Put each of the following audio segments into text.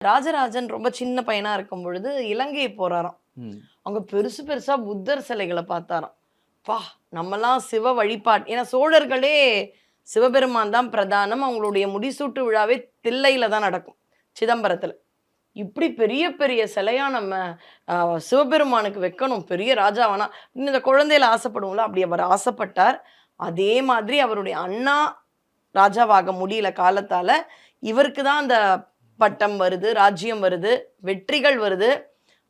ராஜராஜன் ரொம்ப சின்ன பையனா இருக்கும் பொழுது இலங்கை போறாராம். ம். அங்க பெருசு பெருசா புத்தர் சிலைகள பார்த்தாராம். பா! நம்மலாம் சிவ ஏன்னா சோழர்களே சிவபெருமான் தான் பிரதானம். அவங்களுடைய முடிசூட்டு விழாவே தில்லையில தான் நடக்கும். சிதம்பரத்துல. இப்படி பெரிய பெரிய சிலையா நம்ம அ சிவபெருமானுக்கு வைக்கணும். பெரிய ராஜாவானா இந்த குழந்தையில ஆசைப்படுவோம்ல, அப்படி அவர் ஆசைப்பட்டார். அதே மாதிரி அவருடைய அண்ணா ராஜாவாக முடியல காலத்தால, இவருக்கு தான் அந்த பட்டம் வருது, ராஜ்யம் வருது, வெற்றிகள் வருது.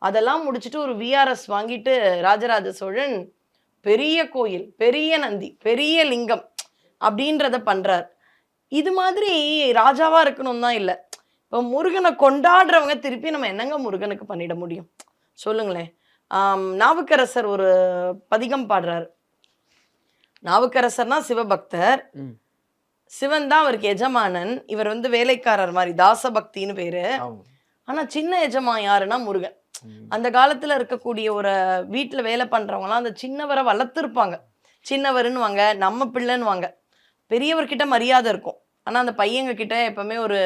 அதெல்லாம் முடிச்சுட்டு ஒரு விஆர்எஸ் வாங்கிட்டு ராஜராஜ சோழன் பெரிய கோயில், பெரிய நந்தி, பெரிய லிங்கம் அப்படின்றத பண்றார். இது மாதிரி ராஜாவா இருக்கணும்னு தான் இல்ல. இப்போ முருகன கொண்டாடுறவங்க திருப்பி நம்ம என்னங்க முருகனுக்கு பண்ணிட முடியும்? சொல்லுங்களேன். நாவுக்கரசர் ஒரு பதிகம் பாடுறாரு. நாவுக்கரசர்னா சிவபக்தர். ம். சிவன் தான் அவருக்கு எஜமானன். இவர் வந்து வேலைக்காரர் மாரி, தாசபக்தின்னு பேரு. ஆமா. ஆனா சின்ன எஜமான் யாருன்னா முருகன். ம். அந்த காலத்துல இருக்கக்கூடிய ஒரு வீட்ல வேலை பண்றவங்கலாம் அந்த சின்னவர வளர்த்துருப்பாங்க. சின்னவருன்னுவாங்க, நம்ம பிள்ளைன்னுவாங்க. பெரியவர்கிட்ட மரியாதை இருக்கும். ஆனா அந்த பையங்க கிட்ட எப்பவுமே ஒரு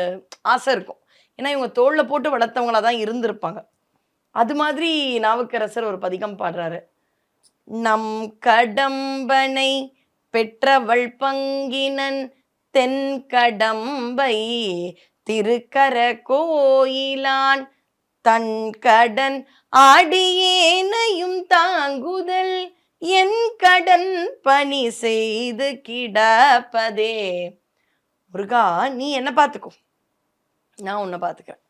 ஆசை இருக்கும். ஏன்னா இவங்க தோள்ல போட்டு வளர்த்தவங்களா தான் இருந்திருப்பாங்க. அது மாதிரி நாவுக்கரசர் ஒரு பதிகம் பாடுறாரு. நம் கடம்பனை பெற்றவள் பங்கினன் தென்கடம்பை திருக்கர கோயிலான் தன் கடன் ஆடியேனையும் தாங்குதல் என் கடன் பணி செய்து கிடப்பதே. முருகா, நீ என்ன பார்த்துக்கோ, நான் உன்னை பார்த்துக்கிறேன்.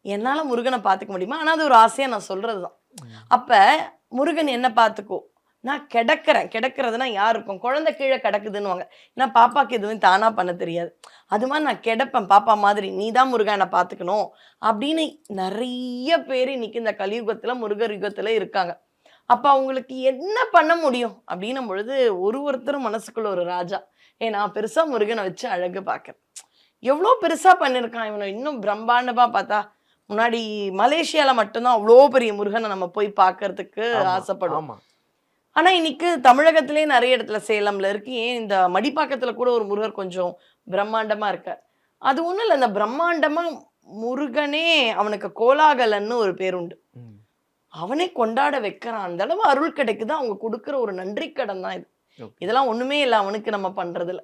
என்னால முருகனை பார்த்துக்க முடியுமா? ஆனா அது ஒரு ஆசையா நான் சொல்றதுதான். அப்ப முருகன் என்ன பார்த்துக்கோ, நான் கிடக்கிறேன். கிடக்கிறதுனா யார் இருக்கும்? குழந்தை கீழே கிடக்குதுன்னுவாங்க. ஏன்னா பாப்பாக்கு எதுவும் தானா பண்ண தெரியாது. அது மாதிரி நான் கிடப்பேன் பாப்பா மாதிரி. நீ தான் முருகா என்னை பார்த்துக்கணும் அப்படின்னு நிறைய பேர் இன்னைக்கு இந்த கலியுகத்துல முருகர் யுகத்துல இருக்காங்க. அப்ப அவங்களுக்கு என்ன பண்ண முடியும் அப்படின்னும் பொழுது ஒருத்தரும் மனசுக்குள்ள ஒரு ராஜா. நான் பெருசா முருகனை வச்சு அழகு பார்க்கறேன். எவ்வளோ பெருசா பண்ணியிருக்கான் இவனை. இன்னும் பிரம்மாண்டமா பார்த்தா முன்னாடி மலேசியால மட்டும்தான் அவ்வளோ பெரிய முருகனை நம்ம போய் பார்க்கறதுக்கு ஆசைப்படுவோம். ஆமா. ஆனா இன்னைக்கு தமிழகத்திலே நிறைய இடத்துல சேலம்ல இருக்கு. ஏன் இந்த மடிப்பாக்கத்துல கூட ஒரு முருகர் கொஞ்சம் பிரம்மாண்டமா இருக்கார். அது ஒண்ணும் இல்ல, இந்த பிரம்மாண்டமா முருகனே அவனுக்கு கோலாகலன்னு ஒரு பேர் உண்டு. ம். அவனே கொண்டாட வைக்கிறான். அந்த அளவு அருள் கிடைக்குது. அவங்க கொடுக்குற ஒரு நன்றி கடன் தான் இது. ஓகே. இதெல்லாம் ஒண்ணுமே இல்ல அவனுக்கு நம்ம பண்றதுல.